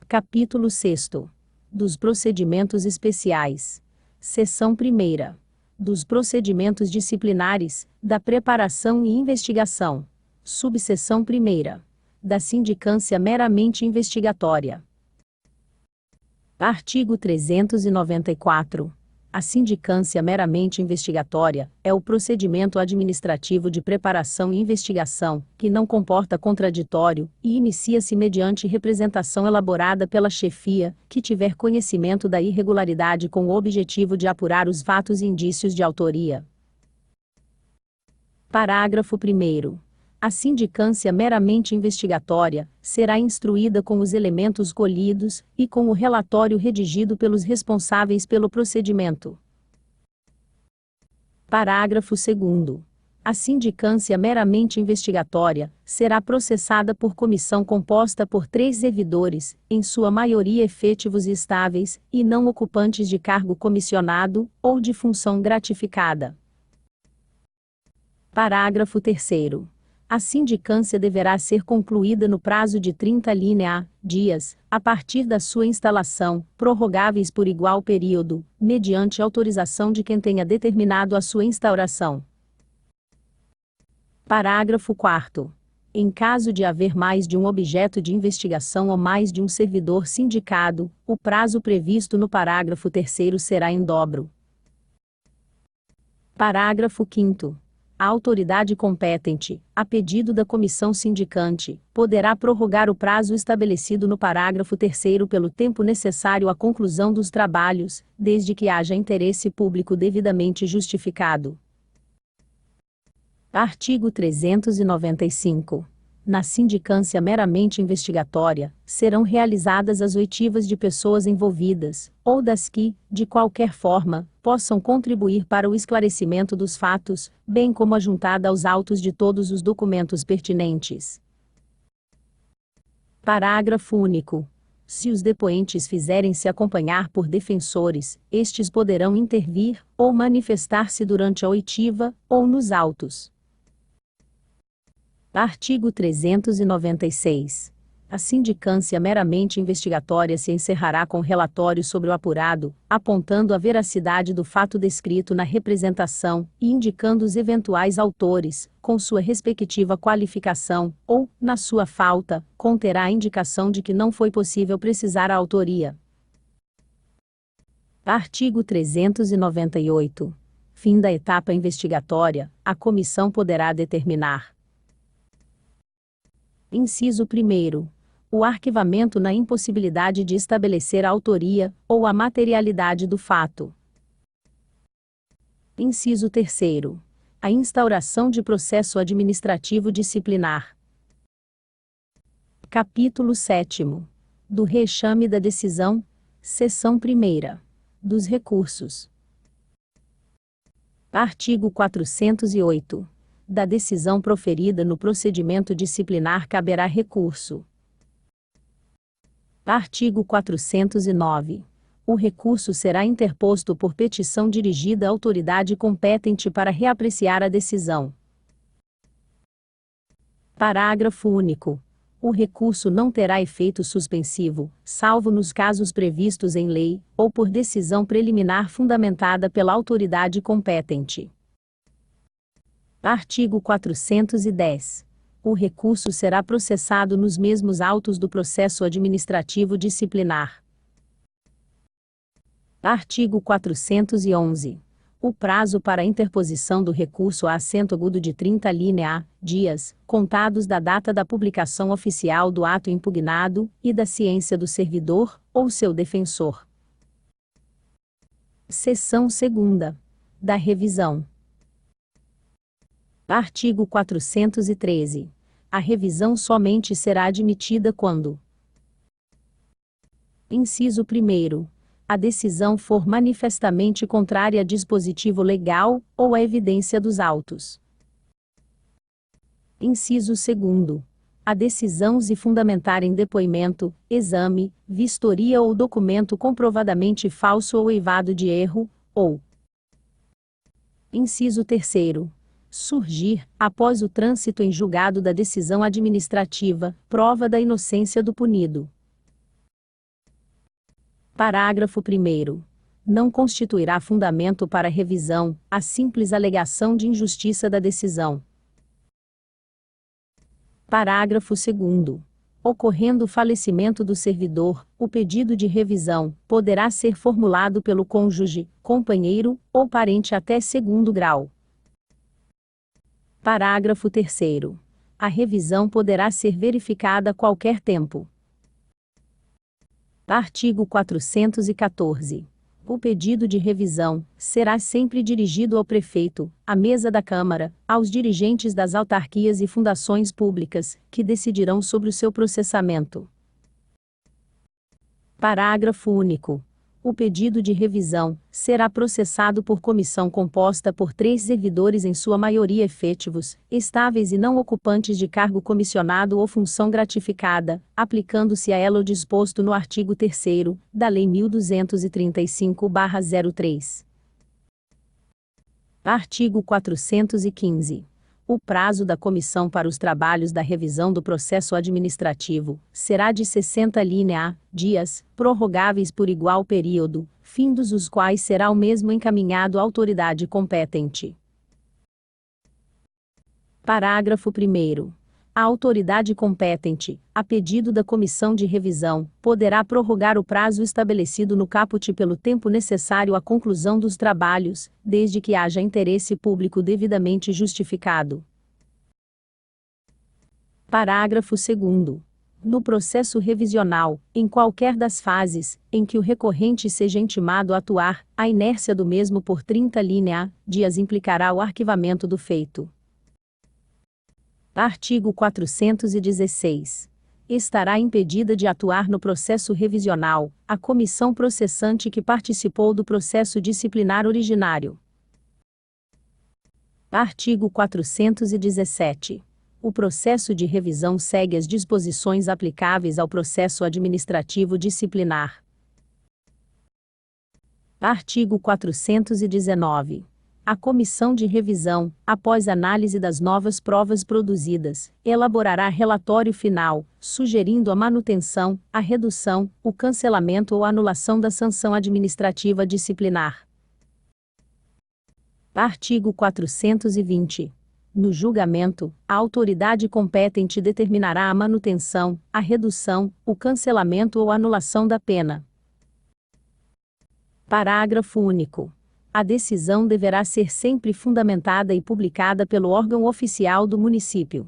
Capítulo 6º. Dos procedimentos especiais. Seção 1ª. Dos procedimentos disciplinares, da preparação e investigação. Subseção 1ª. Da sindicância meramente investigatória. Artigo 394. A sindicância meramente investigatória é o procedimento administrativo de preparação e investigação, que não comporta contraditório, e inicia-se mediante representação elaborada pela chefia, que tiver conhecimento da irregularidade com o objetivo de apurar os fatos e indícios de autoria. Parágrafo 1º. A sindicância meramente investigatória será instruída com os elementos colhidos e com o relatório redigido pelos responsáveis pelo procedimento. Parágrafo 2º. A sindicância meramente investigatória será processada por comissão composta por 3 servidores, em sua maioria efetivos e estáveis, e não ocupantes de cargo comissionado ou de função gratificada. Parágrafo 3º. A sindicância deverá ser concluída no prazo de 30 dias, a partir da sua instalação, prorrogáveis por igual período, mediante autorização de quem tenha determinado a sua instauração. Parágrafo 4º. Em caso de haver mais de um objeto de investigação ou mais de um servidor sindicado, o prazo previsto no parágrafo 3º será em dobro. Parágrafo 5º. A autoridade competente, a pedido da comissão sindicante, poderá prorrogar o prazo estabelecido no parágrafo 3º pelo tempo necessário à conclusão dos trabalhos, desde que haja interesse público devidamente justificado. Artigo 395. Na sindicância meramente investigatória, serão realizadas as oitivas de pessoas envolvidas, ou das que, de qualquer forma, possam contribuir para o esclarecimento dos fatos, bem como a juntada aos autos de todos os documentos pertinentes. Parágrafo único. Se os depoentes fizerem-se acompanhar por defensores, estes poderão intervir, ou manifestar-se durante a oitiva, ou nos autos. Artigo 396. A sindicância meramente investigatória se encerrará com relatório sobre o apurado, apontando a veracidade do fato descrito na representação e indicando os eventuais autores, com sua respectiva qualificação, ou, na sua falta, conterá a indicação de que não foi possível precisar a autoria. Artigo 398. Fim da etapa investigatória, a comissão poderá determinar: Inciso 1º. O arquivamento na impossibilidade de estabelecer a autoria, ou a materialidade do fato. Inciso 3º. A instauração de processo administrativo disciplinar. Capítulo 7º. Do reexame da decisão. Seção 1ª. Dos recursos. Artigo 408. Da decisão proferida no procedimento disciplinar caberá recurso. Artigo 409. O recurso será interposto por petição dirigida à autoridade competente para reapreciar a decisão. Parágrafo único. O recurso não terá efeito suspensivo, salvo nos casos previstos em lei, ou por decisão preliminar fundamentada pela autoridade competente. Artigo 410. O recurso será processado nos mesmos autos do processo administrativo disciplinar. Artigo 411. O prazo para a interposição do recurso a acento agudo de 30 dias, contados da data da publicação oficial do ato impugnado, e da ciência do servidor, ou seu defensor. Seção 2ª. Da revisão. Artigo 413. A revisão somente será admitida quando: Inciso 1º. A decisão for manifestamente contrária a dispositivo legal, ou à evidência dos autos. Inciso 2º. A decisão se fundamentar em depoimento, exame, vistoria ou documento comprovadamente falso ou eivado de erro, ou. Inciso 3º. Surgir, após o trânsito em julgado da decisão administrativa, prova da inocência do punido. Parágrafo 1º. Não constituirá fundamento para revisão a simples alegação de injustiça da decisão. Parágrafo 2º. Ocorrendo o falecimento do servidor, o pedido de revisão poderá ser formulado pelo cônjuge, companheiro ou parente até segundo grau. Parágrafo 3º. A revisão poderá ser verificada a qualquer tempo. Artigo 414. O pedido de revisão será sempre dirigido ao prefeito, à mesa da Câmara, aos dirigentes das autarquias e fundações públicas, que decidirão sobre o seu processamento. Parágrafo único. O pedido de revisão será processado por comissão composta por 3 servidores, em sua maioria efetivos, estáveis e não ocupantes de cargo comissionado ou função gratificada, aplicando-se a ela o disposto no artigo 3º da Lei 1235/03. Artigo 415. O prazo da comissão para os trabalhos da revisão do processo administrativo será de 60 dias, prorrogáveis por igual período, findos os quais será o mesmo encaminhado à autoridade competente. Parágrafo 1º. A autoridade competente, a pedido da comissão de revisão, poderá prorrogar o prazo estabelecido no caput pelo tempo necessário à conclusão dos trabalhos, desde que haja interesse público devidamente justificado. Parágrafo 2º. No processo revisional, em qualquer das fases em que o recorrente seja intimado a atuar, a inércia do mesmo por 30 dias implicará o arquivamento do feito. Artigo 416. Estará impedida de atuar no processo revisional a comissão processante que participou do processo disciplinar originário. Artigo 417. O processo de revisão segue as disposições aplicáveis ao processo administrativo disciplinar. Artigo 419. A comissão de revisão, após análise das novas provas produzidas, elaborará relatório final, sugerindo a manutenção, a redução, o cancelamento ou anulação da sanção administrativa disciplinar. Artigo 420. No julgamento, a autoridade competente determinará a manutenção, a redução, o cancelamento ou anulação da pena. Parágrafo único. A decisão deverá ser sempre fundamentada e publicada pelo órgão oficial do município.